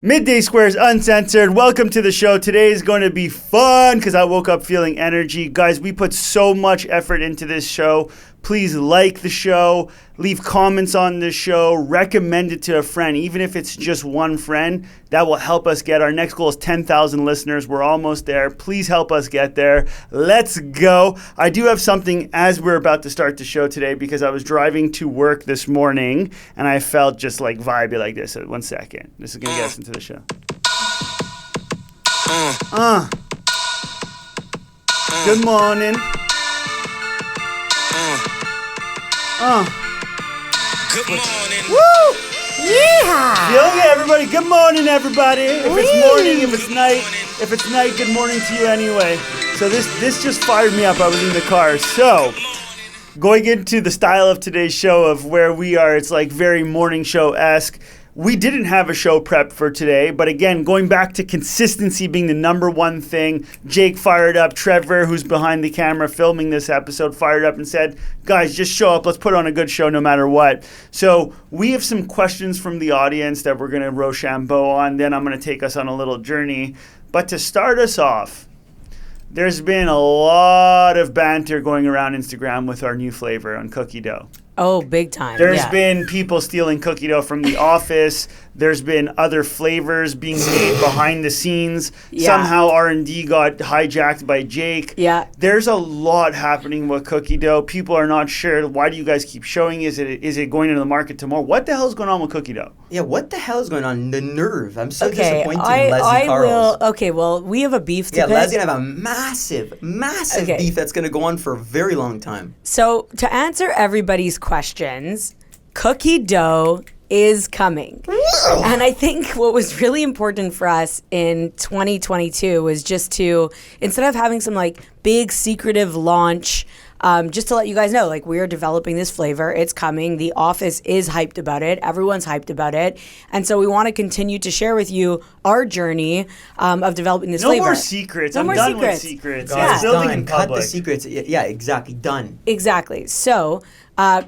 Midday Squares Uncensored. Welcome to the show. Today is going to be fun because I woke up feeling energy. Guys, we put so much effort into this show. Please like the show, leave comments on the show, recommend it to a friend, even if it's just one friend. That will help us get our next goal is 10,000 listeners. We're almost there. Please help us get there. Let's go. I do have something as we're about to start the show today because I was driving to work this morning and I felt just like vibey like this. 1 second. This is going to get us into the show. Good morning. Good morning. Woo! Yeah. Okay, everybody. Good morning, everybody. If it's morning, if it's night, good morning to you anyway. So this just fired me up. I was in the car. So going into the style of today's show of where we are, it's like very morning show-esque. We didn't have a show prep for today, but again, going back to consistency being the number one thing, Jake fired up, Trevor, who's behind the camera filming this episode, fired up and said, guys, just show up. Let's put on a good show no matter what. So we have some questions from the audience that we're going to Rochambeau on. Then I'm going to take us on a little journey. But to start us off, there's been a lot of banter going around Instagram with our new flavor on cookie dough. Oh, big time. There's been people stealing cookie dough from the office. There's been other flavors being made behind the scenes. Yeah. Somehow R&D got hijacked by Jake. Yeah. There's a lot happening with cookie dough. People are not sure. Why do you guys keep showing? Is it going into the market tomorrow? What the hell is going on with cookie dough? Yeah, what the hell is going on? The nerve. I'm so Okay, disappointed in Leslie Carls. Okay, well, we have a beef to Yeah, pick. Leslie's going to have a massive Okay. beef that's going to go on for a very long time. So to answer everybody's questions, cookie dough is coming. And I think what was really important for us in 2022 was just to, instead of having some like big secretive launch, just to let you guys know, like we are developing this flavor. It's coming. The office is hyped about it. Everyone's hyped about it. And so we want to continue to share with you our journey of developing this flavor. No more secrets. No I'm more done secrets. with secrets. God, It's building done. in Cut public. the secrets. Yeah, exactly. Done. Exactly. So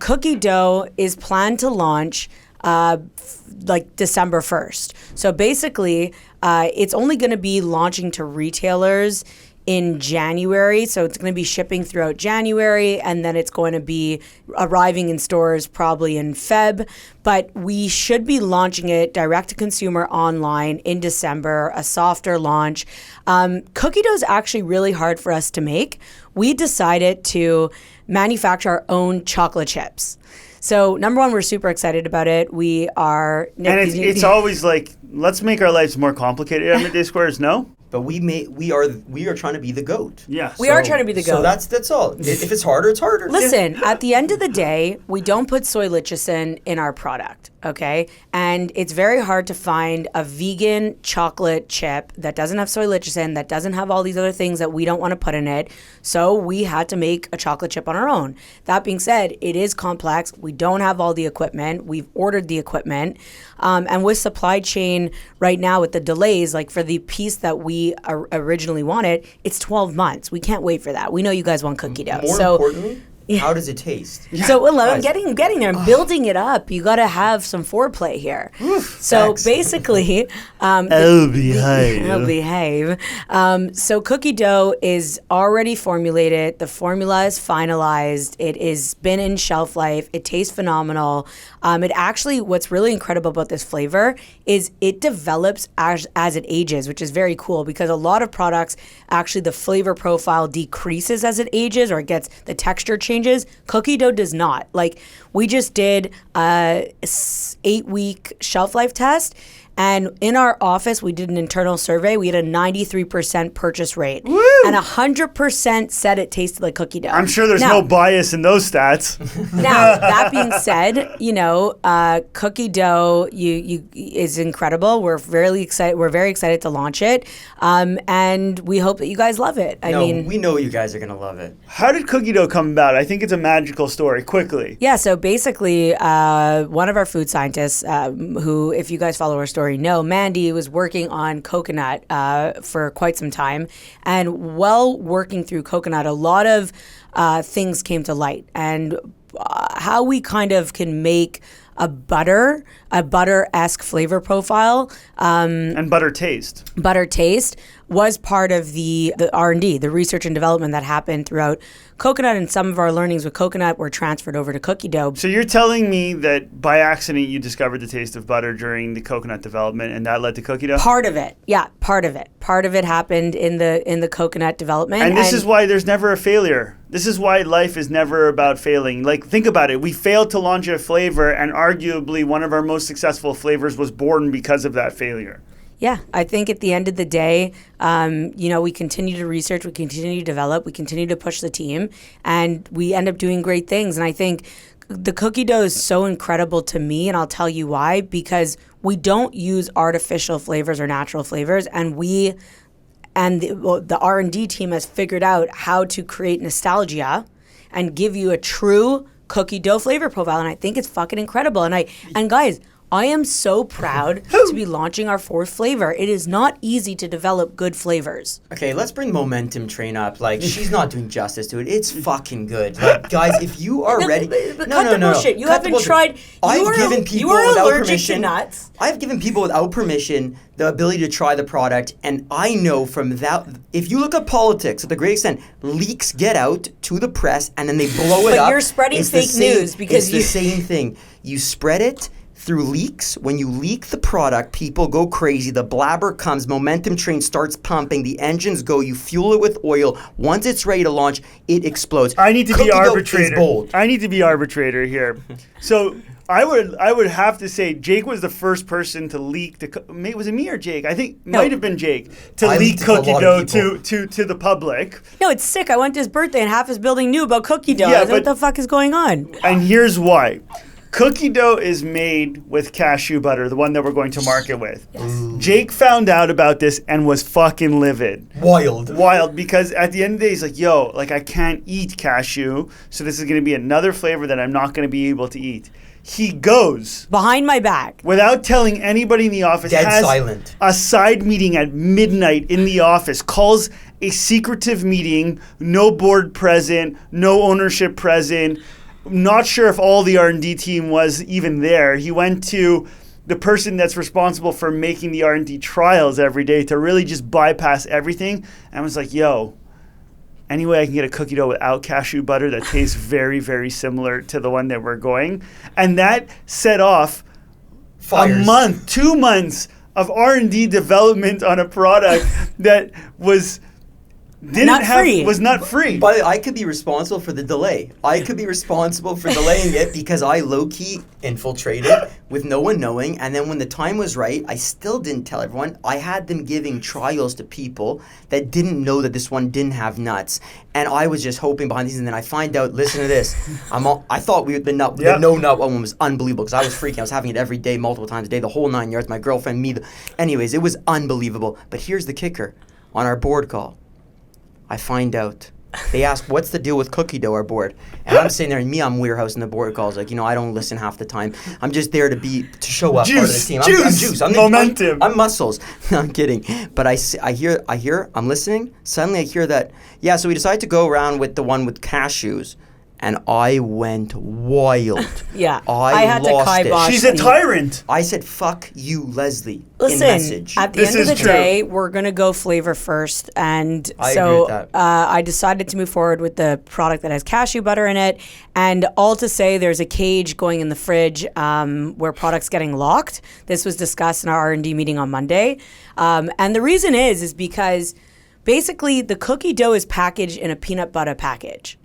cookie dough is planned to launch like December 1st. So basically, it's only going to be launching to retailers in January. So it's going to be shipping throughout January, and then it's going to be arriving in stores probably in Feb. But we should be launching it direct to consumer online in December, a softer launch. Cookie dough is actually really hard for us to make. We decided to manufacture our own chocolate chips. So number one, we're super excited about it. We are, And it's always like, let's make our lives more complicated at Midday Squares, no? But we are trying to be the GOAT. Yeah. We are trying to be the So GOAT. that's all. If it's harder, it's harder. Listen, at the end of the day, we don't put soy lecithin in our product, okay? And it's very hard to find a vegan chocolate chip that doesn't have soy lecithin, that doesn't have all these other things that we don't want to put in it. So we had to make a chocolate chip on our own. That being said, it is complex. We don't have all the equipment. We've ordered the equipment. And with supply chain right now with the delays, like for the piece that we originally wanted, it's 12 months. We can't wait for that. We know you guys want cookie dough. More importantly, how does it taste? So I'm getting there. I'm building it up. You got to have some foreplay here. So basically, I'll behave. I'll behave. So cookie dough is already formulated. The formula is finalized. It has been in shelf life. It tastes phenomenal. It actually, what's really incredible about this flavor is it develops as it ages, which is very cool because a lot of products, actually the flavor profile decreases as it ages or it gets the texture changes. Cookie dough does not. Like we just did a 8-week shelf life test. And in our office, we did an internal survey. We had a 93% purchase rate. Woo! And 100% said it tasted like cookie dough. I'm sure there's Now- no bias in those stats. Now, that being said, cookie dough is incredible. We're very excited. We're very excited to launch it, and we hope that you guys love it. We know you guys are going to love it. How did cookie dough come about? I think it's a magical story. Quickly. Yeah, so basically, one of our food scientists, who, if you guys follow our story, know, Mandy was working on coconut for quite some time. And while working through coconut, a lot of things came to light. And how we kind of can make a butter-esque flavor profile. And butter taste. Butter taste was part of the R&D, the research and development that happened throughout coconut, and some of our learnings with coconut were transferred over to cookie dough. So you're telling me that by accident you discovered the taste of butter during the coconut development, and that led to cookie dough? Part of it, yeah, part of it. Part of it happened in the coconut development. And this is why there's never a failure. This is why life is never about failing. Like, think about it. We failed to launch a flavor, and arguably one of our most successful flavors was born because of that failure. Yeah, I think at the end of the day, we continue to research, we continue to develop, we continue to push the team, and we end up doing great things. And I think the cookie dough is so incredible to me, and I'll tell you why, because we don't use artificial flavors or natural flavors, and the R&D team has figured out how to create nostalgia and give you a true cookie dough flavor profile, and I think it's fucking incredible. And guys, I am so proud to be launching our 4th flavor. It is not easy to develop good flavors. Okay, let's bring Momentum Train up. Like, she's not doing justice to it. It's fucking good. Like, guys, if you are ready... Cut the bullshit. You haven't tried... I've given people you are without allergic permission... to nuts. I've given people without permission the ability to try the product, and I know from that... If you look at politics, to a great extent, leaks get out to the press, and then they blow it up. But you're spreading fake news because It's the same thing. You spread it... through leaks. When you leak the product, people go crazy. The blabber comes, Momentum Train starts pumping, the engines go, you fuel it with oil. Once it's ready to launch, it explodes. I need to be arbitrator. Bold. I need to be arbitrator here. So I would have to say Jake was the first person to leak was it me or Jake? I think might have been Jake to leak cookie dough to the public. No, it's sick. I went to his birthday and half his building knew about cookie dough. Yeah, what the fuck is going on? And here's why. Cookie dough is made with cashew butter, the one that we're going to market with. Yes. Jake found out about this and was fucking livid. Wild, because at the end of the day, he's like, yo, like I can't eat cashew, so this is going to be another flavor that I'm not going to be able to eat. He goes behind my back without telling anybody in the office. Dead silent. A side meeting at midnight in the office, calls a secretive meeting, no board present, no ownership present. Not sure if all the R&D team was even there. He went to the person that's responsible for making the R&D trials every day to really just bypass everything and was like, yo, any way I can get a cookie dough without cashew butter that tastes very, very similar to the one that we're going. And that set off Fires. A month, 2 months of R&D development on a product that was... was not free. But I could be responsible for the delay. I could be responsible for delaying it because I low-key infiltrated with no one knowing. And then when the time was right, I still didn't tell everyone. I had them giving trials to people that didn't know that this one didn't have nuts. And I was just hoping behind these. And then I find out, listen to this. I thought the no nut one was unbelievable because I was freaking. I was having it every day, multiple times a day, the whole 9 yards. My girlfriend, me. Anyways, it was unbelievable. But here's the kicker. On our board call, I find out. They ask, what's the deal with cookie dough, our board? And I'm sitting there, and I'm Weirhouse, and the board calls like, I don't listen half the time. I'm just there to show up part of the team. I'm juice. I'm momentum. I'm muscles. No, I'm kidding. But I hear, I'm listening. Suddenly I hear that, so we decided to go around with the one with cashews. And I went wild. Yeah, I had lost to kibosh. She's a tyrant. I said, fuck you, Leslie, Listen, in message. At the end of the day, we're going to go flavor first. And I agree with that. I decided to move forward with the product that has cashew butter in it. And all to say, there's a cage going in the fridge where product's getting locked. This was discussed in our R&D meeting on Monday. And the reason is because basically the cookie dough is packaged in a peanut butter package.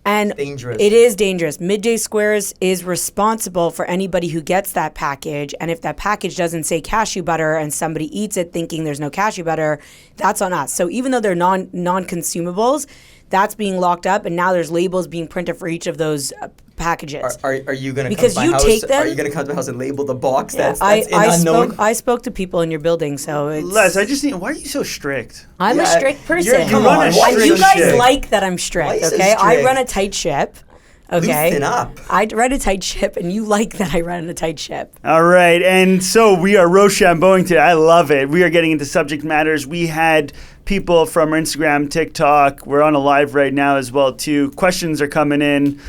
And dangerous. It is dangerous. Midday Squares is responsible for anybody who gets that package. And if that package doesn't say cashew butter and somebody eats it thinking there's no cashew butter, that's on us. So even though they're non-consumables, that's being locked up. And now there's labels being printed for each of those packages. Are you going to come to my house? Are you going to come to my house and label the box? Yeah, that's unknown? I spoke to people in your building, so it's... Les, why are you so strict? I'm a strict person. You run a strict You guys ship. like that I'm strict, Why okay? so I strict? run a tight ship. Okay. Loosen up. I run a tight ship, and you like that I run a tight ship. All right, and so we are Rochambeauing today. I love it. We are getting into subject matters. We had people from our Instagram, TikTok. We're on a live right now as well, too. Questions are coming in.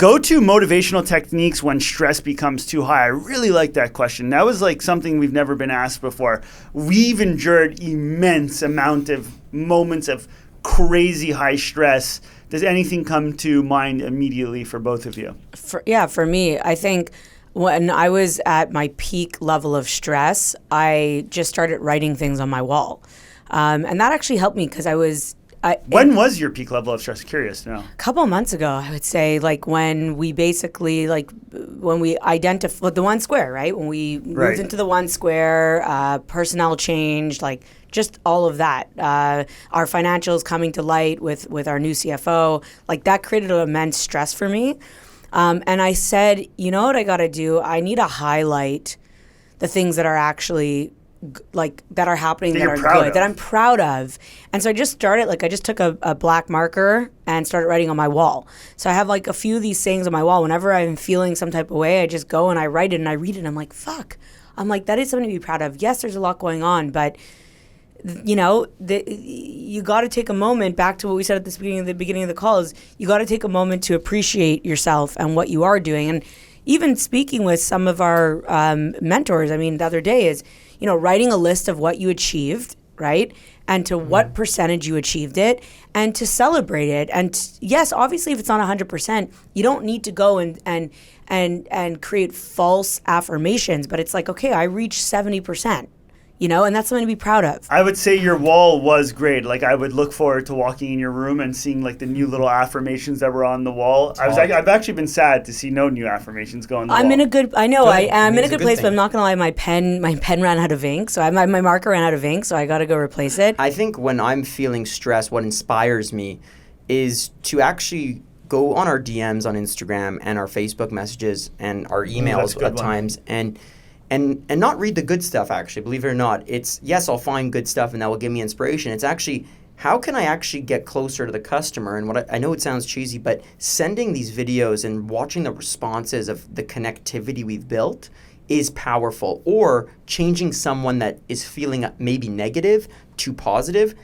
Go-to motivational techniques when stress becomes too high. I really like that question. That was like something we've never been asked before. We've endured immense amount of moments of crazy high stress. Does anything come to mind immediately for both of you? For me, I think when I was at my peak level of stress, I just started writing things on my wall. And that actually helped me because when was your peak level of stress? Curious to know. A couple of months ago, I would say, like when we basically, when we identified the one square, right? When we moved into the one square, personnel changed, like just all of that. Our financials coming to light with our new CFO, like that created an immense stress for me. And I said, you know what I got to do? I need to highlight the things that are actually that are happening that are good, that I'm proud of. And so I just started, I just took a black marker and started writing on my wall. So I have like a few of these things on my wall. Whenever I'm feeling some type of way, I just go and I write it and I read it and I'm like, fuck. I'm like, that is something to be proud of. Yes, there's a lot going on, but you know, you got to take a moment, back to what we said at the beginning of the call, is you got to take a moment to appreciate yourself and what you are doing. And even speaking with some of our mentors, I mean, the other day is, you know, writing a list of what you achieved, right? And to what percentage you achieved it, and to celebrate it. And yes, obviously, if it's not 100%, you don't need to go and create false affirmations. But it's like, okay, I reached 70%. You know, and that's something to be proud of. I would say your wall was great. Like, I would look forward to walking in your room and seeing like the new little affirmations that were on the wall. I've actually been sad to see no new affirmations go on the wall. I'm in a good place, but I'm not gonna lie, my pen ran out of ink, so my marker ran out of ink, so I got to go replace it. I think when I'm feeling stressed, what inspires me is to actually go on our DMs on Instagram and our Facebook messages and our emails at times and not read the good stuff, actually, believe it or not. It's, yes, I'll find good stuff and that will give me inspiration. It's actually, how can I actually get closer to the customer? And I know it sounds cheesy, but sending these videos and watching the responses of the connectivity we've built is powerful. Or changing someone that is feeling maybe negative to positive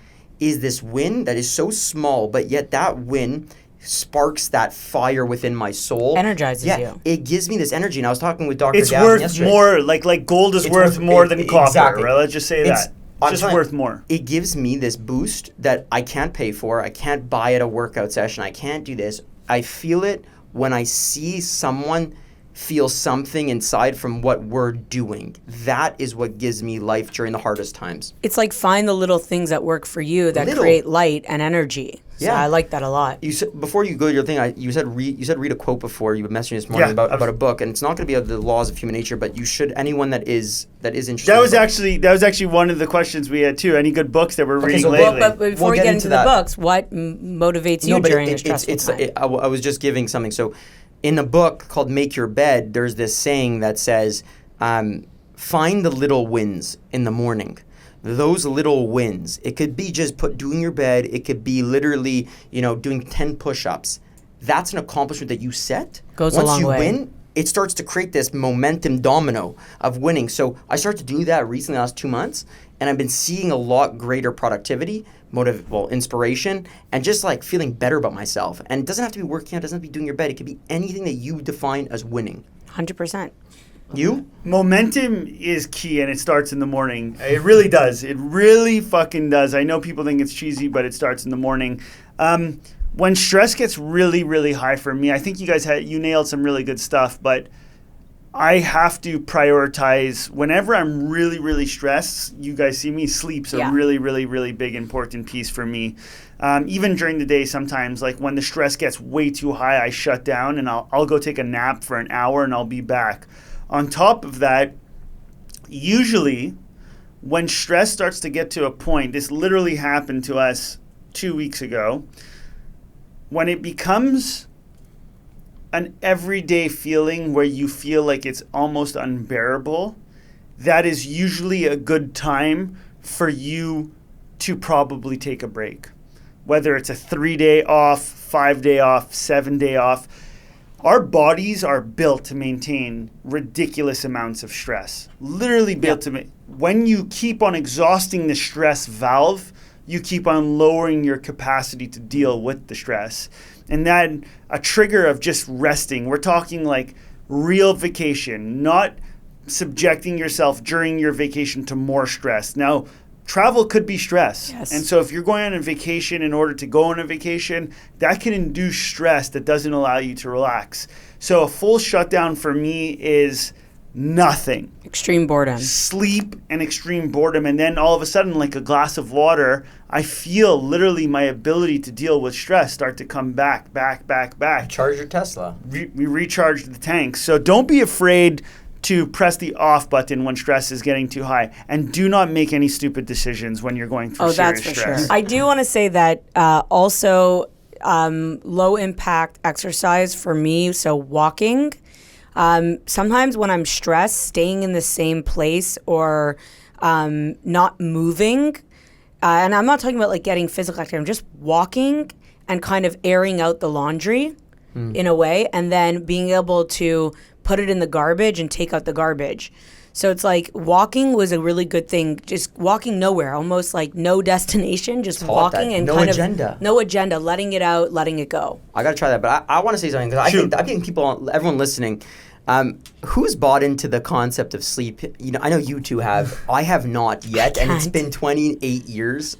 is this win that is so small, but yet that win sparks that fire within my soul. Energizes you. It gives me this energy. And I was talking with Dr. It's Gavin worth yesterday. more, like gold is worth more than copper, exactly. right? Let's just say that. It's just worth more. It gives me this boost that I can't pay for. I can't buy at a workout session. I can't do this. I feel it when I see someone feel something inside from what we're doing. That is what gives me life during the hardest times. It's like find the little things that work for you that create light and energy. So yeah. I like that a lot. You said, before you go to your thing, you said read a quote before. You messaged me this morning about a book, and it's not going to be the laws of human nature, but you should, anyone that is interested. That was actually one of the questions we had too. Any good books that we're reading lately? But before we get into the books, what motivates you during a stressful time? I was just giving something. So, in the book called Make Your Bed, there's this saying that says, find the little wins in the morning. Those little wins. It could be just doing your bed. It could be literally, doing 10 push-ups. That's an accomplishment that you set. Goes a long way. Once you win, it starts to create this momentum domino of winning. So I started to do that recently the last 2 months, and I've been seeing a lot greater productivity, inspiration, and just like feeling better about myself. And it doesn't have to be working out. It doesn't have to be doing your bed. It could be anything that you define as winning. 100%. You? Momentum is key, and it starts in the morning. It really does. It really fucking does. I know people think it's cheesy, but it starts in the morning. When stress gets really, really high for me, I think you nailed some really good stuff, but I have to prioritize whenever I'm really, really stressed. You guys see me, sleep's a really, really, really big, important piece for me. Even during the day sometimes, like when the stress gets way too high, I shut down and I'll go take a nap for an hour and I'll be back. On top of that, usually when stress starts to get to a point, this literally happened to us 2 weeks ago, when it becomes an everyday feeling where you feel like it's almost unbearable, that is usually a good time for you to probably take a break. Whether it's a 3-day off, 5-day off, 7-day off, our bodies are built to maintain ridiculous amounts of stress. Literally built to when you keep on exhausting the stress valve, you keep on lowering your capacity to deal with the stress. And then a trigger of just resting. We're talking like real vacation, not subjecting yourself during your vacation to more stress. Now, travel could be stress. Yes. And so if you're going on a vacation in order to go on a vacation, that can induce stress that doesn't allow you to relax. So a full shutdown for me is nothing. Extreme boredom. Sleep and extreme boredom. And then all of a sudden, like a glass of water, I feel literally my ability to deal with stress start to come back. Charge your Tesla. We recharge the tank. So don't be afraid to press the off button when stress is getting too high. And do not make any stupid decisions when you're going through serious that's for stress. sure. I do want to say that also low impact exercise for me, so walking. Sometimes when I'm stressed, staying in the same place or not moving, and I'm not talking about like getting physical activity, I'm just walking and kind of airing out the laundry in a way, and then being able to put it in the garbage and take out the garbage. So it's like walking was a really good thing, just walking nowhere, almost like no destination, just walking and no kind agenda. of no agenda, letting it out, letting it go. I got to try that, but I want to say something because I think people, everyone listening, who's bought into the concept of sleep? You know, I know you two have. I have not yet, and it's been 29 years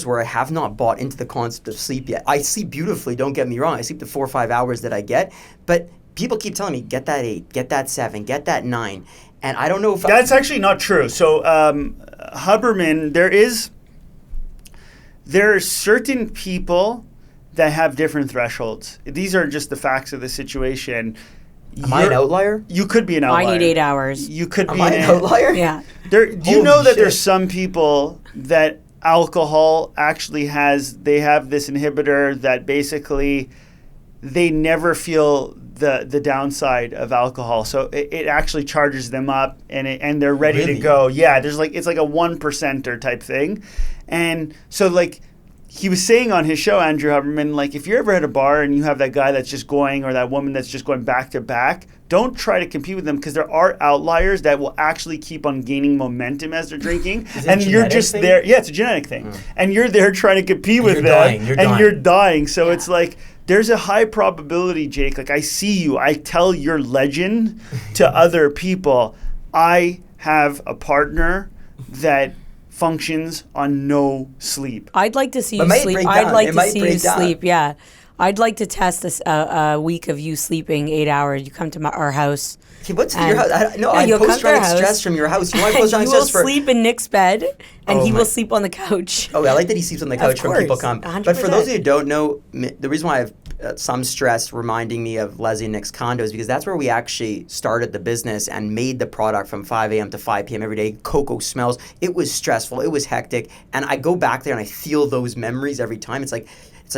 where I have not bought into the concept of sleep yet. I sleep beautifully, don't get me wrong. I sleep the 4 or 5 hours that I get, but people keep telling me, get that 8, get that 7, get that 9, and I don't know if that's actually not true. So Huberman, there are certain people that have different thresholds. These are just the facts of the situation. Am I an outlier? You could be an outlier. I need 8 hours. You could Am be I an outlier? Yeah. Do you know Holy that shit. there's some people that alcohol actually they have this inhibitor that basically they never feel the downside of alcohol. So it actually charges them up and they're ready to go. Yeah, it's like a 1%er type thing. And so like he was saying on his show, Andrew Huberman, like if you're ever at a bar and you have that guy that's just going or that woman that's just going back to back, don't try to compete with them because there are outliers that will actually keep on gaining momentum as they're drinking. And you're just thing? there. Yeah, it's a genetic thing. And you're there trying to compete with them. You're dying. So it's like there's a high probability, Jake. Like I see you. I tell your legend to other people. I have a partner that functions on no sleep. I'd like to see you It might sleep. break I'd down. like It to might see break you down. sleep. Yeah, I'd like to test this a week of you sleeping 8 hours. You come to our house. Okay, what's And- your house? I you'll come to our post-traumatic house. stress from your house. You want post-traumatic You will stress for? sleep in Nick's bed, and Oh he my- will sleep on the couch. Oh, I like that he sleeps on the couch when people course, come. 100%. But for those of you who don't know, the reason why I have some stress reminding me of Leslie and Nick's condo is because that's where we actually started the business and made the product from 5 a.m. to 5 p.m. every day. Cocoa smells. It was stressful. It was hectic. And I go back there and I feel those memories every time. It's like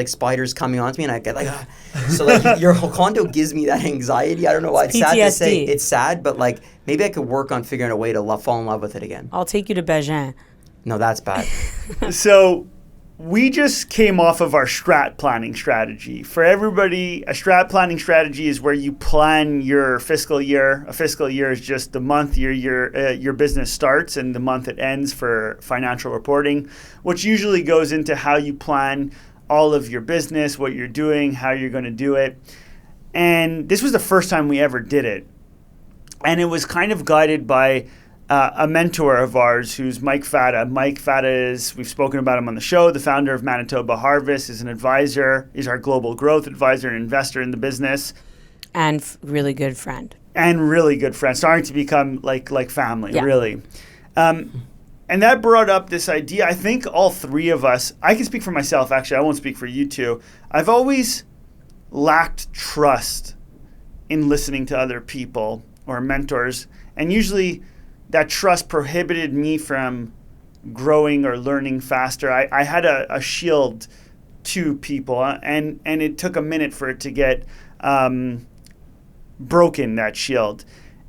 spiders coming onto me and I get like, ah. So like your whole condo gives me that anxiety. I don't know why. It's sad to say. PTSD. It's sad, but like maybe I could work on figuring a way to fall in love with it again. I'll take you to Beijing. No, that's bad. So we just came off of our strat planning strategy. For everybody, a strat planning strategy is where you plan your fiscal year. A fiscal year is just the month your business starts and the month it ends for financial reporting, which usually goes into how you plan all of your business, what you're doing, how you're going to do it. And this was the first time we ever did it. And it was kind of guided by a mentor of ours who's Mike Fata. Mike Fata is, we've spoken about him on the show, the founder of Manitoba Harvest, is an advisor, is our global growth advisor and investor in the business. And really good friend. And really good friend, starting to become like family, Yeah. really. And that brought up this idea. I think all three of us, I can speak for myself, actually, I won't speak for you two. I've always lacked trust in listening to other people or mentors. And usually that trust prohibited me from growing or learning faster. I had a shield to people, and it took a minute for it to get broken, that shield.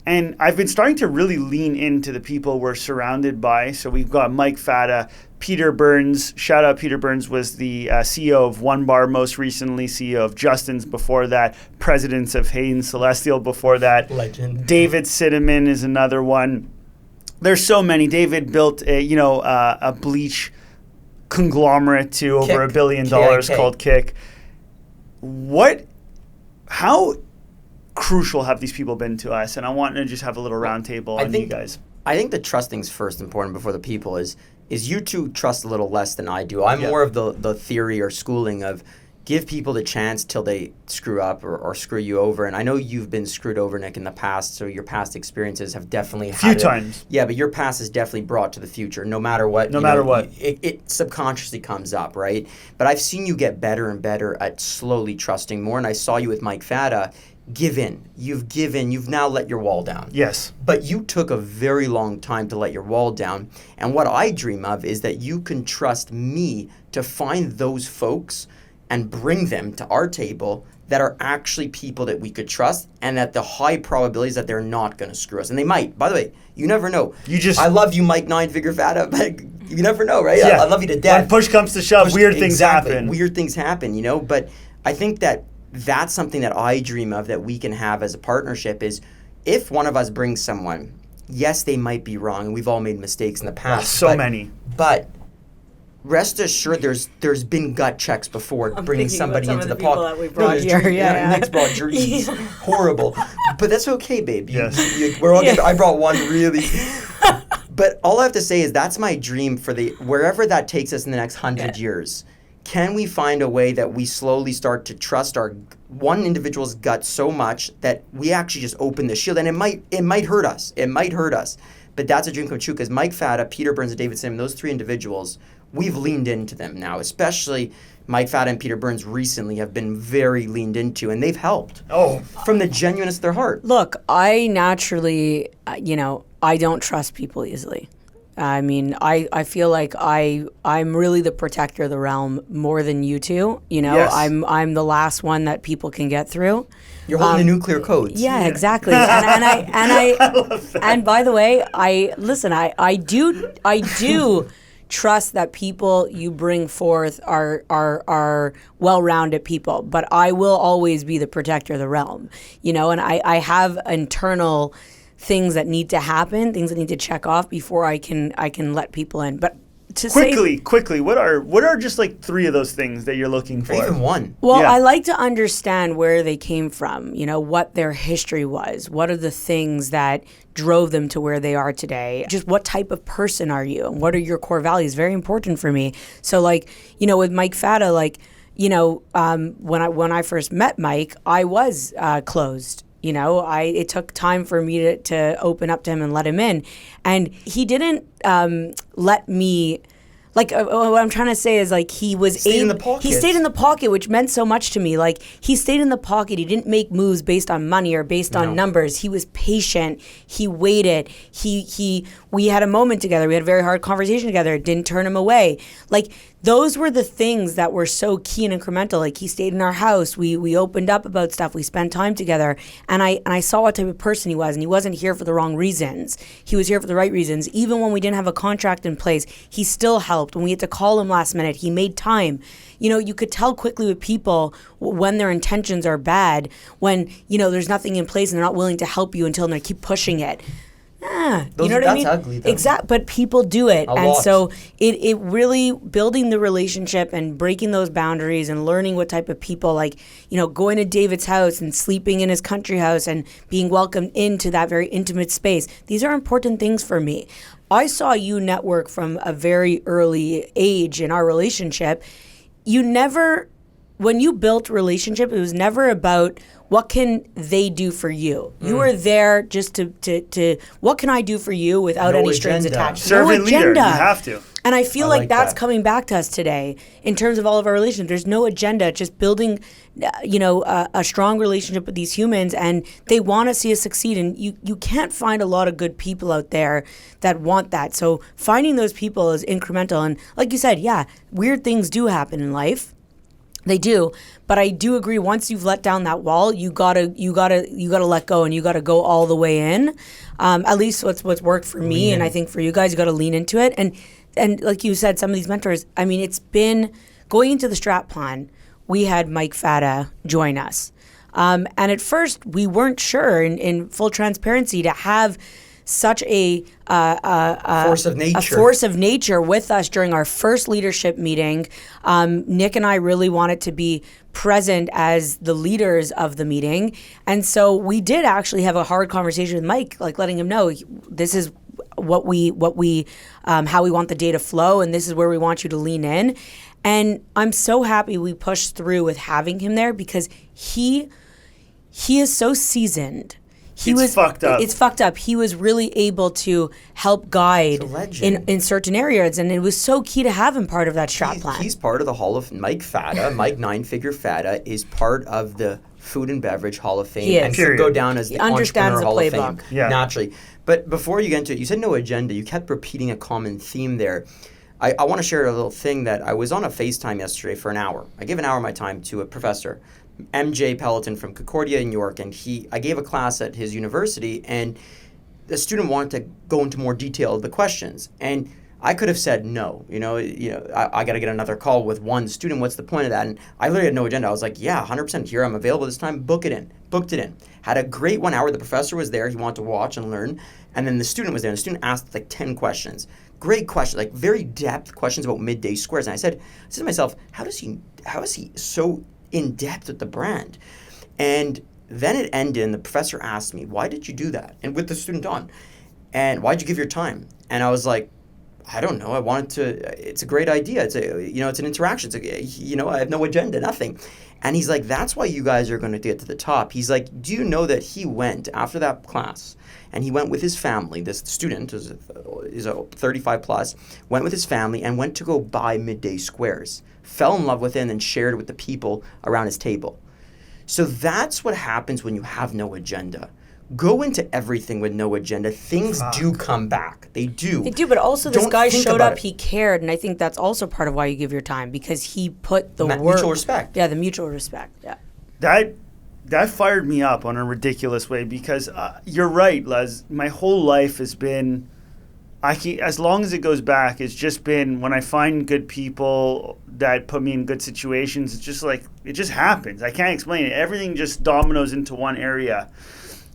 And I've been starting to really lean into the people we're surrounded by. So we've got Mike Fata, Peter Burns. Shout out, Peter Burns was the CEO of One Bar most recently, CEO of Justin's before that, presidents of Hayden Celestial before that. Legend. David Cinnamon is another one. There's so many. David built a bleach conglomerate to over $1 billion called Kick. How crucial have these people been to us? And I want to just have a little roundtable on you guys. I think the trusting's first important before the people is you two trust a little less than I do. I'm more of the theory or schooling of give people the chance till they screw up or screw you over. And I know you've been screwed over, Nick, in the past, so your past experiences have definitely had a few times. Yeah, but your past is definitely brought to the future, no matter what. It subconsciously comes up, right? But I've seen you get better and better at slowly trusting more, and I saw you with Mike Fata. Give in. You've now let your wall down. Yes. But you took a very long time to let your wall down. And what I dream of is that you can trust me to find those folks and bring them to our table that are actually people that we could trust, and that the high probability is that they're not going to screw us. And they might. By the way, you never know. I love you, Mike Nine-Figure Fata, but you never know, right? Yeah. I love you to death. When push comes to shove, weird things happen. Weird things happen, But I think that's something that I dream of that we can have as a partnership is if one of us brings someone, yes, they might be wrong, and we've all made mistakes in the past. Many. But rest assured, there's been gut checks before bringing somebody into the podcast. Nick's brought jerseys. Horrible. But that's okay, babe. We're all good. I brought one really. But all I have to say is that's my dream for wherever that takes us in the next 100 years. Can we find a way that we slowly start to trust our one individual's gut so much that we actually just open the shield? And it might hurt us. It might hurt us. But that's a dream come true because Mike Fata, Peter Burns, and David Simon, those three individuals, we've leaned into them now. Especially Mike Fata and Peter Burns recently have been very leaned into, and they've helped. From the genuineness of their heart. Look, I naturally, I don't trust people easily. I mean, I feel like I'm really the protector of the realm more than you two. Yes. I'm the last one that people can get through. You're holding the nuclear codes. Yeah, exactly. And by the way, I do trust that people you bring forth are well-rounded people, but I will always be the protector of the realm. And I have internal things that need to happen, things that need to check off before I can let people in. But to quickly, what are just like three of those things that you're looking for? Or even one. Well, I like to understand where they came from, what their history was. What are the things that drove them to where they are today? Just what type of person are you? And what are your core values? Very important for me. So with Mike Fata, when I first met Mike, I was closed. It took time for me to open up to him and let him in. And he didn't let me, what I'm trying to say is he stayed in the pocket. He stayed in the pocket, which meant so much to me. He stayed in the pocket. He didn't make moves based on money or based on numbers. He was patient. He waited. We had a moment together. We had a very hard conversation together. It didn't turn him away. Those were the things that were so key and incremental. He stayed in our house. We opened up about stuff. We spent time together. And I saw what type of person he was. And he wasn't here for the wrong reasons. He was here for the right reasons. Even when we didn't have a contract in place, he still helped. When we had to call him last minute, he made time. You could tell quickly with people when their intentions are bad, when, there's nothing in place and they're not willing to help you until they keep pushing it. That's ugly, though. Exactly, but people do it. So it really building the relationship and breaking those boundaries and learning what type of people, going to David's house and sleeping in his country house and being welcomed into that very intimate space. These are important things for me. I saw you network from a very early age in our relationship. When you built relationship, it was never about what can they do for you. You were there just to what can I do for you without any strings attached. Servant leader, you have to. And I feel like that's coming back to us today in terms of all of our relationships. There's no agenda, just building, a strong relationship with these humans, and they want to see us succeed. And you can't find a lot of good people out there that want that. So finding those people is incremental. And like you said, weird things do happen in life. They do, but I do agree. Once you've let down that wall, you gotta let go, and you gotta go all the way in. At least what's worked for me, and I think for you guys, you gotta lean into it. And like you said, some of these mentors. I mean, it's been going into the strat plan. We had Mike Fata join us, and at first we weren't sure. In full transparency, to have such a Force of nature. a force of nature with us during our first leadership meeting. Nick and I really wanted to be present as the leaders of the meeting, and so we did actually have a hard conversation with Mike, like letting him know this is what we how we want the day to flow, and this is where we want you to lean in. And I'm so happy we pushed through with having him there because he is so seasoned. It's fucked up. It's fucked up. He was really able to help guide in certain areas, and it was so key to have him part of that strat plan. He's part of the Hall of Mike Fata. Mike Nine-Figure Fata is part of the Food and Beverage Hall of Fame He is. and could go down as the understands Entrepreneur the Hall of playbook. Fame naturally. But before you get into it, you said no agenda. You kept repeating a common theme there. I want to share a little thing that I was on a FaceTime yesterday for an hour. I gave an hour of my time to a professor, MJ Peloton from Concordia in New York, and I gave a class at his university, and the student wanted to go into more detail of the questions, and I could have said no. I got to get another call with one student. What's the point of that? And I literally had no agenda. I was like, yeah, 100% here. I'm available this time. Booked it in. Had a great 1 hour. The professor was there. He wanted to watch and learn, and then the student was there. And the student asked like 10 questions. Great questions, like very depth questions about midday squares. And I said to myself, how is he so in depth with the brand? And then it ended, and the professor asked me, why did you do that? And with the student on, and why'd you give your time? And I was like, I don't know. I wanted to. It's a great idea. It's an interaction. I have no agenda, nothing. And he's like, that's why you guys are going to get to the top. He's like, do you know that he went after that class, and he went with his family. This student is a 35 plus. Went with his family and went to go buy midday squares. Fell in love with it and shared it with the people around his table. So that's what happens when you have no agenda. Go into everything with no agenda. Things do come back. They do. They do, but also this guy showed up, he cared, and I think that's also part of why you give your time, because he put the work. Mutual respect. Yeah, the mutual respect, yeah. That fired me up on a ridiculous way because you're right, Les. My whole life has been, as long as it goes back, it's just been when I find good people that put me in good situations, it's just like, it just happens. I can't explain it. Everything just dominoes into one area.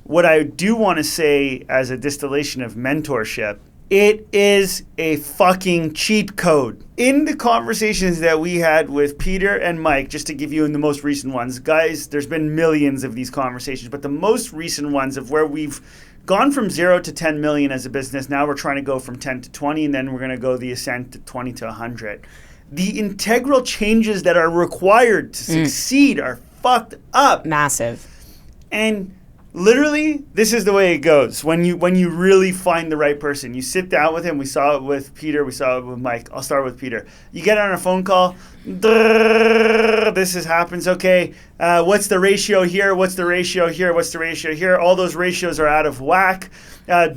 What I do want to say as a distillation of mentorship, it is a fucking cheat code. In the conversations that we had with Peter and Mike, just to give you in the most recent ones, guys, there's been millions of these conversations, but the most recent ones of where we've gone from 0 to 10 million as a business, now we're trying to go from 10 to 20, and then we're going to go the ascent to 20 to 100. The integral changes that are required to succeed are fucked up. Massive. And literally, this is the way it goes. When you really find the right person, you sit down with him. We saw it with Peter. We saw it with Mike. I'll start with Peter. You get on a phone call. This happens. Okay, what's the ratio here? What's the ratio here? What's the ratio here? All those ratios are out of whack.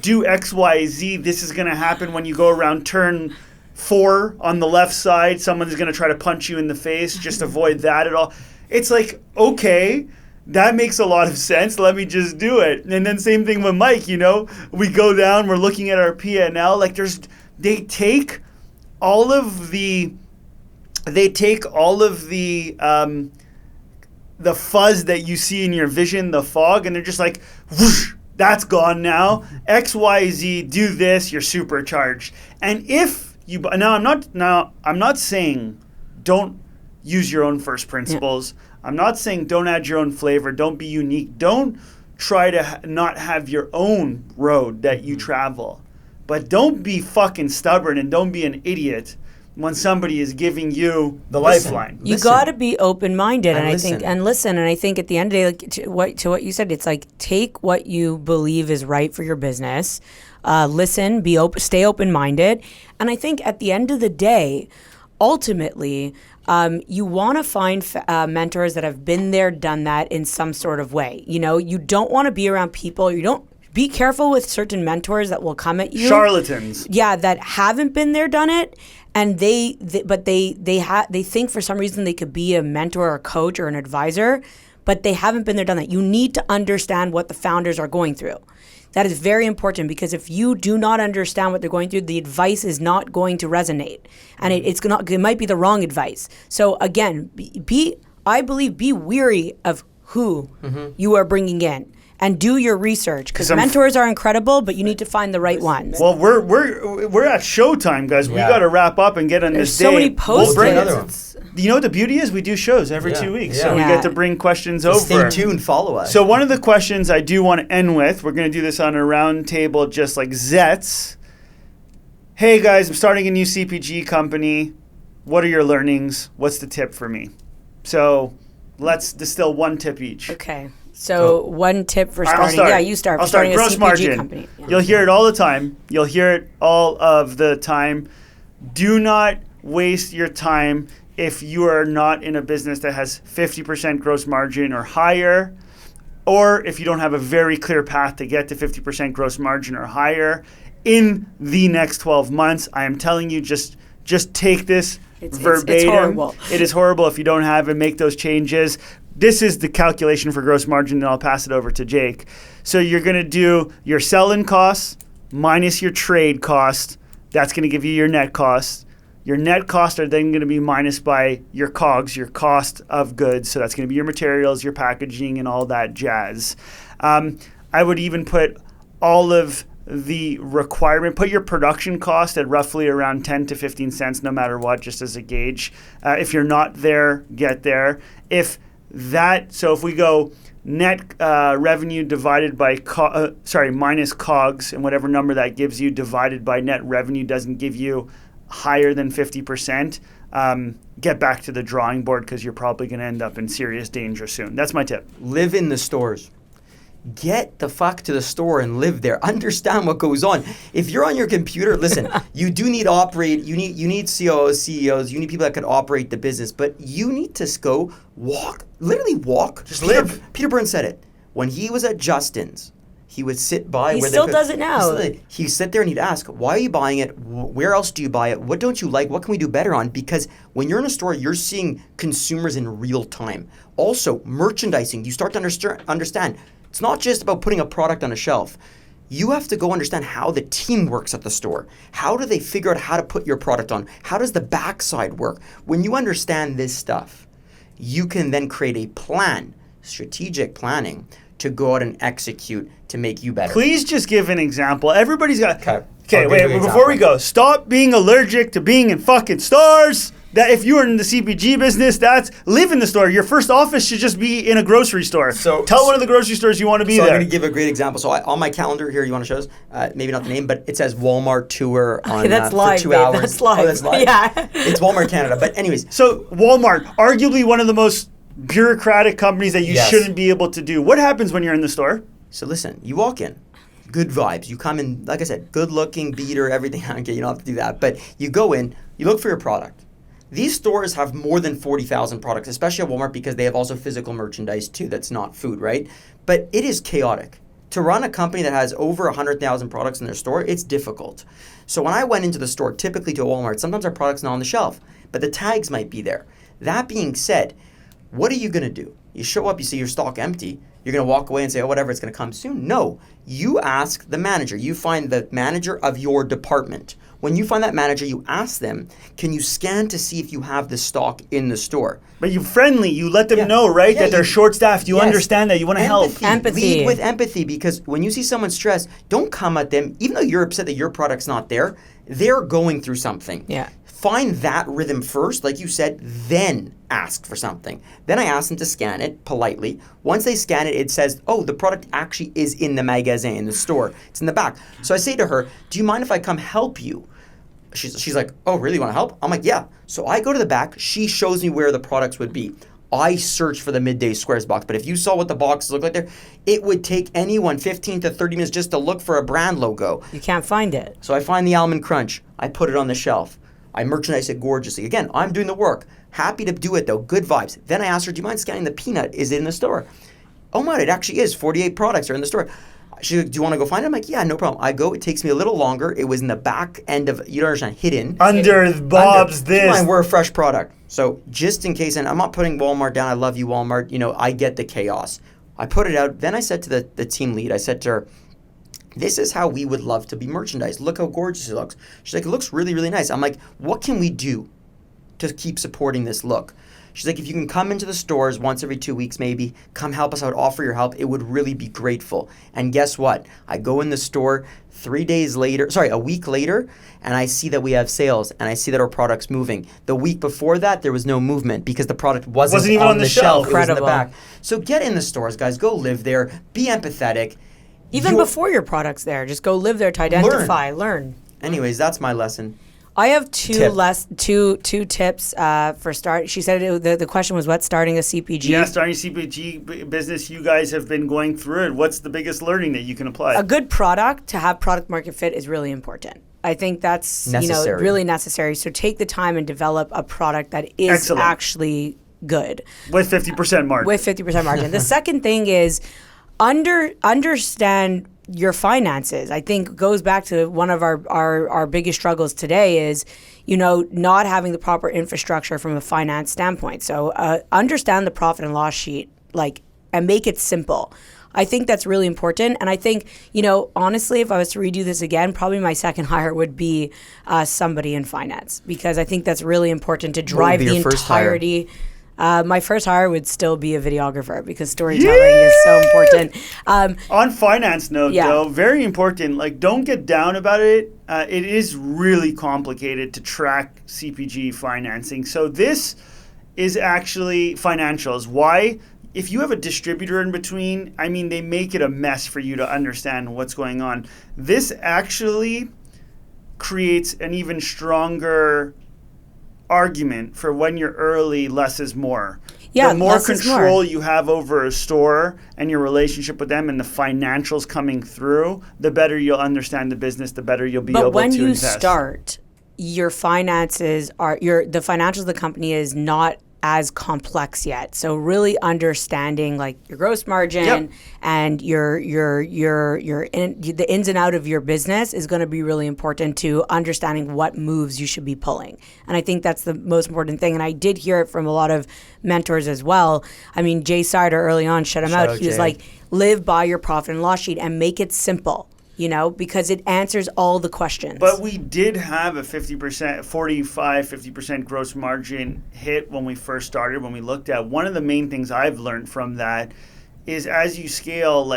Do X, Y, Z. This is going to happen when you go around turn 4 on the left side. Someone's going to try to punch you in the face. Just avoid that at all. It's like, okay, that makes a lot of sense. Let me just do it. And then same thing with Mike, we go down, we're looking at our P&L. Like they take all of the fuzz that you see in your vision, the fog, and they're just like, whoosh, that's gone now. X, Y, Z, do this, you're supercharged. And if you, I'm not saying don't use your own first principles. Yeah. I'm not saying don't add your own flavor. Don't be unique. Don't try to not have your own road that you travel. But don't be fucking stubborn and don't be an idiot when somebody is giving you the lifeline. You got to be open-minded and I think at the end of the day, like to what you said, it's like take what you believe is right for your business. Listen, stay open-minded, and I think at the end of the day, ultimately, you want to find mentors that have been there, done that in some sort of way. You don't want to be around people. You don't be careful with certain mentors that will come at you. Charlatans. Yeah, that haven't been there, done it, and they think for some reason they could be a mentor or a coach or an advisor, but they haven't been there, done that. You need to understand what the founders are going through. That is very important because if you do not understand what they're going through, the advice is not going to resonate, and it might be the wrong advice. So again, be weary of who you are bringing in, and do your research, because 'Cause I'm- mentors are incredible, but you need to find the right ones. Well, we're at showtime, guys. We Yeah. got to wrap up and get on There's this so day. many posts. bring It's- another one. it's- You know what the beauty is? We do shows every Yeah. 2 weeks, Yeah. so we Yeah. get to bring questions over. Stay tuned. Follow us. So one of the questions I do want to end with, we're going to do this on a round table just like Zets. Hey guys, I'm starting a new CPG company. What are your learnings? What's the tip for me? So let's distill one tip each. Okay. So one tip for I'll starting. start. Yeah, you start. I'll For start. starting Gross a CPG margin. company. Yeah. You'll hear it all the time. You'll hear it all of the time. Do not waste your time if you are not in a business that has 50% gross margin or higher, or if you don't have a very clear path to get to 50% gross margin or higher in the next 12 months. I am telling you, just take this It's verbatim. horrible. It is horrible if you don't have it. Make those changes. This is the calculation for gross margin, and I'll pass it over to Jake. So you're going to do your sell-in costs minus your trade cost. That's going to give you your net cost. Your net costs are then going to be minus by your COGS, your cost of goods. So that's going to be your materials, your packaging, and all that jazz. I would even put all of the requirement, put your production cost at roughly around 10 to 15 cents no matter what, just as a gauge. If you're not there, get there. If we go net revenue divided by minus COGS, and whatever number that gives you divided by net revenue doesn't give you higher than 50%, get back to the drawing board, because you're probably going to end up in serious danger soon. That's my tip. Live in the stores. Get the fuck to the store and live there. Understand what goes on. If you're on your computer, listen, you do need you need COOs, CEOs, you need people that could operate the business, but you need to go literally walk. Just live. Peter Burns said it. When he was at Justin's, he would sit by He where still does it now. He'd sit there and he'd ask, why are you buying it? Where else do you buy it? What don't you like? What can we do better on? Because when you're in a store, you're seeing consumers in real time. Also, merchandising, you start to understand. It's not just about putting a product on a shelf. You have to go understand how the team works at the store. How do they figure out how to put your product on? How does the backside work? When you understand this stuff, you can then create a plan, strategic planning, to go out and execute to make you better. Please just give an example. Everybody's got... Okay. Okay, I'll wait, give you an before we example. go, stop being allergic to being in fucking stores. That if you are in the CPG business, live in the store. Your first office should just be in a grocery store. So- tell one of the grocery stores you want to be So there. I'm going to give a great example. So on my calendar here, you want to show us? Maybe not the name, but it says Walmart tour on That's for live, 2 babe. hours. That's live. Oh, that's live? Yeah. It's Walmart Canada. But anyways, So Walmart, arguably one of the most bureaucratic companies that you Yes. shouldn't be able to do. What happens when you're in the store? so listen, you walk in, good vibes. You come in, like I said, good looking, beater, everything. Okay, you don't have to do that. But you go in, you look for your product. These stores have more than 40,000 products, especially at Walmart, because they have also physical merchandise too that's not food, right? But it is chaotic. To run a company that has over 100,000 products in their store, it's difficult. So when I went into the store, typically to Walmart, sometimes our product's not on the shelf, but the tags might be there. That being said, what are you going to do? You show up, you see your stock empty, you're going to walk away and say, oh, whatever, it's going to come soon. No, you ask the manager. You find the manager of your department. When you find that manager, you ask them, can you scan to see if you have the stock in the store? But you're friendly. You let them Yeah. know, right, Yeah, that they're you- short-staffed. You Yes. understand that. You want to help. Empathy. Lead with empathy, because when you see someone stressed, don't come at them. Even though you're upset that your product's not there, they're going through something. Yeah. Find that rhythm first, like you said, then ask for something. Then I ask them to scan it politely. Once they scan it, it says, oh, the product actually is in the magasin, in the store. It's in the back. So I say to her, do you mind if I come help you? She's like, oh, really, you want to help? I'm like, yeah. So I go to the back. She shows me where the products would be. I search for the Midday Squares box. But if you saw what the boxes look like there, it would take anyone 15 to 30 minutes just to look for a brand logo. You can't find it. So I find the Almond Crunch. I put it on the shelf. I merchandise it gorgeously. Again, I'm doing the work. Happy to do it, though. Good vibes. Then I asked her, do you mind scanning the peanut? Is it in the store? Oh, my, it actually is. 48 products are in the store. She's like, do you want to go find it? I'm like, yeah, no problem. I go. It takes me a little longer. It was in the back end of, you don't understand, hidden. Under Bob's Keep in this. mind, we're a fresh product. So just in case, and I'm not putting Walmart down. I love you, Walmart. You know, I get the chaos. I put it out. Then I said to the team lead, I said to her, this is how we would love to be merchandised. Look how gorgeous it looks. She's like, it looks really, really nice. I'm like, what can we do to keep supporting this look? She's like, if you can come into the stores once every 2 weeks, maybe come help us out, offer your help. It would really be grateful. And guess what? I go in the store a week later, and I see that we have sales, and I see that our product's moving. The week before that, there was no movement because the product wasn't even on the shelf. It was in the Incredible. back. So get in the stores, guys. Go live there. Be empathetic. Even before your product's there, just go live there to identify, learn. Anyways, that's my lesson. I have two tips for start. She said the question was what, starting a CPG? Yeah, starting a CPG business. You guys have been going through it. What's the biggest learning that you can apply? A good product, to have product market fit, is really important. I think that's Necessary. really necessary. So take the time and develop a product that is Excellent. actually good. With 50% margin. With 50% margin. The second thing is understand your finances. I think goes back to one of our biggest struggles today is, not having the proper infrastructure from a finance standpoint. So understand the profit and loss sheet, and make it simple. I think that's really important. And I think, honestly, if I was to redo this again, probably my second hire would be somebody in finance, because I think that's really important to drive the entirety. My first hire would still be a videographer, because storytelling is so important. On finance note, Yeah. though, very important. Don't get down about it. It is really complicated to track CPG financing. So this is actually financials. Why? If you have a distributor in between, they make it a mess for you to understand what's going on. This actually creates an even stronger argument for when you're early, less is more. Yeah, the more less is more. control you have over a store and your relationship with them and the financials coming through, the better you'll understand the business, the better you'll be able to invest. But when you start, your finances the financials of the company is not as complex yet. So really understanding your gross margin and the ins and out of your business is going to be really important to understanding what moves you should be pulling. And I think that's the most important thing. And I did hear it from a lot of mentors as well. Jay Sider early on, shout out. He was like, live by your profit and loss sheet and make it simple. Because it answers all the questions. But we did have a 50% gross margin hit when we first started, when we looked at. One of the main things I've learned from that is as you scale,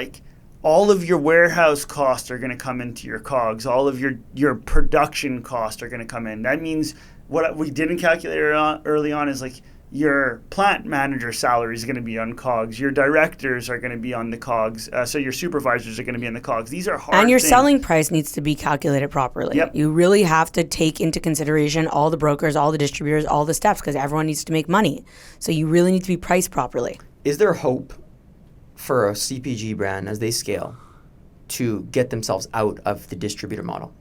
all of your warehouse costs are going to come into your COGS. All of your production costs are going to come in. That means what we didn't calculate early on is your plant manager salary is going to be on COGS. Your directors are going to be on the COGS. So your supervisors are going to be on the COGS. These are hard And your things. selling price needs to be calculated properly. Yep. You really have to take into consideration all the brokers, all the distributors, all the steps, because everyone needs to make money. So you really need to be priced properly. Is there hope for a CPG brand as they scale to get themselves out of the distributor model?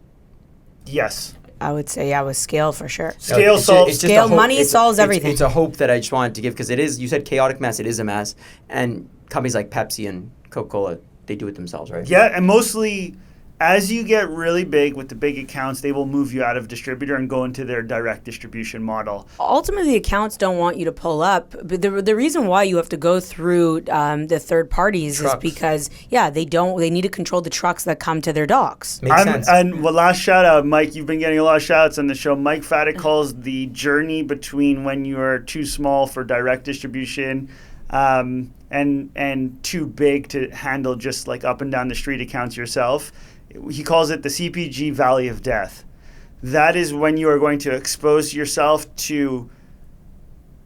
Yes. I would say, with scale for sure. Scale solves. It's just Scale a hope. money solves everything. It's a hope that I just wanted to give, because it is, you said chaotic mess, it is a mess. And companies like Pepsi and Coca-Cola, they do it themselves, right? Yeah, and mostly as you get really big with the big accounts, they will move you out of distributor and go into their direct distribution model. Ultimately, the accounts don't want you to pull up. But the reason why you have to go through the third parties Trucks. is because, they need to control the trucks that come to their docks. Makes sense. Last shout out, Mike, you've been getting a lot of shout outs on the show. Mike Faddick calls the journey between when you are too small for direct distribution and too big to handle just up and down the street accounts yourself. He calls it the CPG Valley of Death. That is when you are going to expose yourself to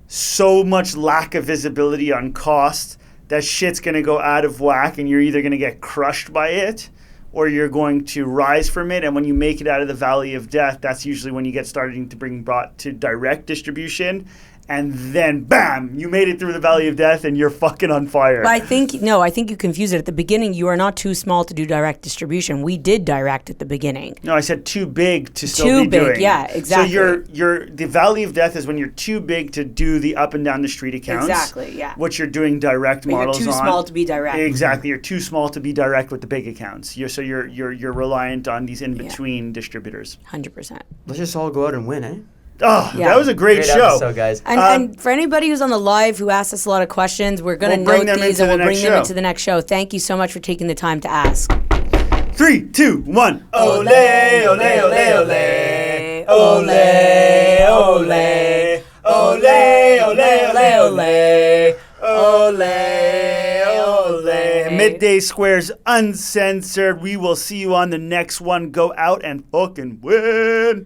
so much lack of visibility on cost that shit's going to go out of whack, and you're either going to get crushed by it or you're going to rise from it. And when you make it out of the Valley of Death, that's usually when you get starting to brought to direct distribution. And then, bam, you made it through the Valley of Death and you're fucking on fire. But I think you confused it. At the beginning, you are not too small to do direct distribution. We did direct at the beginning. No, I said too big to still be doing. Yeah, exactly. So the Valley of Death is when you're too big to do the up and down the street accounts. Exactly, yeah. Which you're doing direct But models on. you're too small to be direct. Exactly. You're too small to be direct with the big accounts. You're reliant on these in-between distributors. 100%. Let's just all go out and win, eh? Oh, Yeah. that was a great show. episode, guys. And for anybody who's on the live who asked us a lot of questions, we're going to We'll bring note them these into and the we'll bring next them show. into the next show. Thank you so much for taking the time to ask. 3, 2, 1. Ole, ole, ole, ole. Ole, ole, ole. Ole, ole, ole, ole, ole, ole. Midday Squares Uncensored. We will see you on the next one. Go out and fucking win.